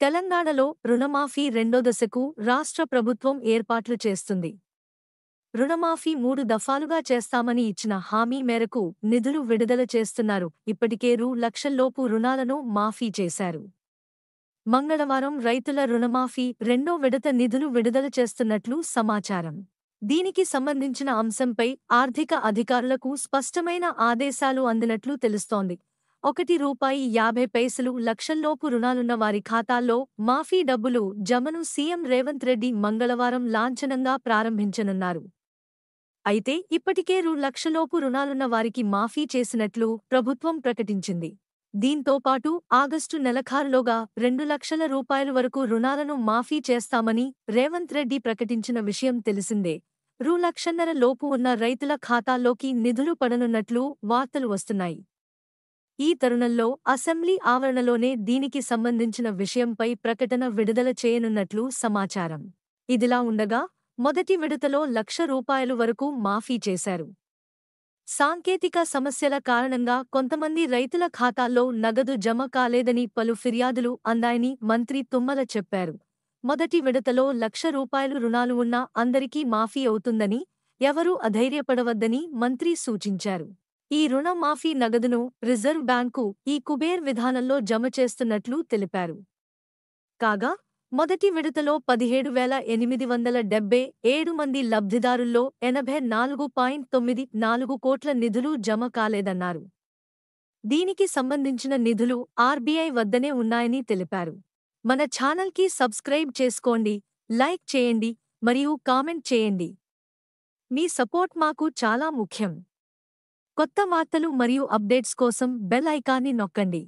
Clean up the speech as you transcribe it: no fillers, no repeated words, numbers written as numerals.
తెలంగాణలో రుణమాఫీ రెండో దశకు రాష్ట్ర ప్రభుత్వం ఏర్పాట్లు చేస్తుంది. రుణమాఫీ 3 దఫాలుగా చేస్తామని ఇచ్చిన హామీ మేరకు నిధులు విడుదల చేస్తున్నారు. ఇప్పటికే లక్షల్లోపు రుణాలను మాఫీ చేశారు. మంగళవారం రైతుల రుణమాఫీ రెండో విడత నిధులు విడుదల చేస్తున్నట్లు సమాచారం. దీనికి సంబంధించిన అంశంపై ఆర్థిక అధికారులకు స్పష్టమైన ఆదేశాలు అందినట్లు తెలుస్తోంది. ₹1.50 లక్షల్లోపు రుణాలున్న వారి ఖాతాల్లో మాఫీ డబ్బులు జమను సీఎం రేవంత్ రెడ్డి మంగళవారం లాంఛనంగా ప్రారంభించనున్నారు. అయితే ఇప్పటికే లక్షలోపు రుణాలున్న వారికి మాఫీ చేసినట్లు ప్రభుత్వం ప్రకటించింది. దీంతో పాటు ఆగస్టు నెలాఖరులోగా ₹2 లక్షల వరకు రుణాలను మాఫీ చేస్తామని రేవంత్ రెడ్డి ప్రకటించిన విషయం తెలిసిందే. ₹1.5 లోపు ఉన్న రైతుల ఖాతాల్లోకి నిధులు పడనున్నట్లు వార్తలు వస్తున్నాయి. ఈ తరుణంలో అసెంబ్లీ ఆవరణలోనే దీనికి సంబంధించిన విషయంపై ప్రకటన విడుదల చేయనున్నట్లు సమాచారం. ఇదిలా ఉండగా మొదటి విడతలో ₹1,00,000 వరకు మాఫీ చేశారు. సాంకేతిక సమస్యల కారణంగా కొంతమంది రైతుల ఖాతాల్లో నగదు జమ కాలేదని పలు ఫిర్యాదులు అందాయని మంత్రి తుమ్మల చెప్పారు. మొదటి విడతలో ₹1,00,000 రుణాలు ఉన్న అందరికీ మాఫీ అవుతుందని, ఎవరూ అధైర్యపడవద్దని మంత్రి సూచించారు. ఈ రుణ మాఫీ నగదును రిజర్వ్ బ్యాంకు ఈ కుబేర్ విధానంలో జమ చేస్తున్నట్లు తెలిపారు. కాగా మొదటి విడతలో 17,877 మంది లబ్ధిదారుల్లో 84.94 కోట్ల నిధులు జమ కాలేదన్నారు. దీనికి సంబంధించిన నిధులు ఆర్బీఐ వద్దనే ఉన్నాయని తెలిపారు. మన ఛానల్కి సబ్స్క్రైబ్ చేసుకోండి, లైక్ చేయండి మరియు కామెంట్ చేయండి. మీ సపోర్ట్ మాకు చాలా ముఖ్యం. కొత్త వార్తలు మరియు అప్డేట్స్ కోసం బెల్ ఐకాన్ని నొక్కండి.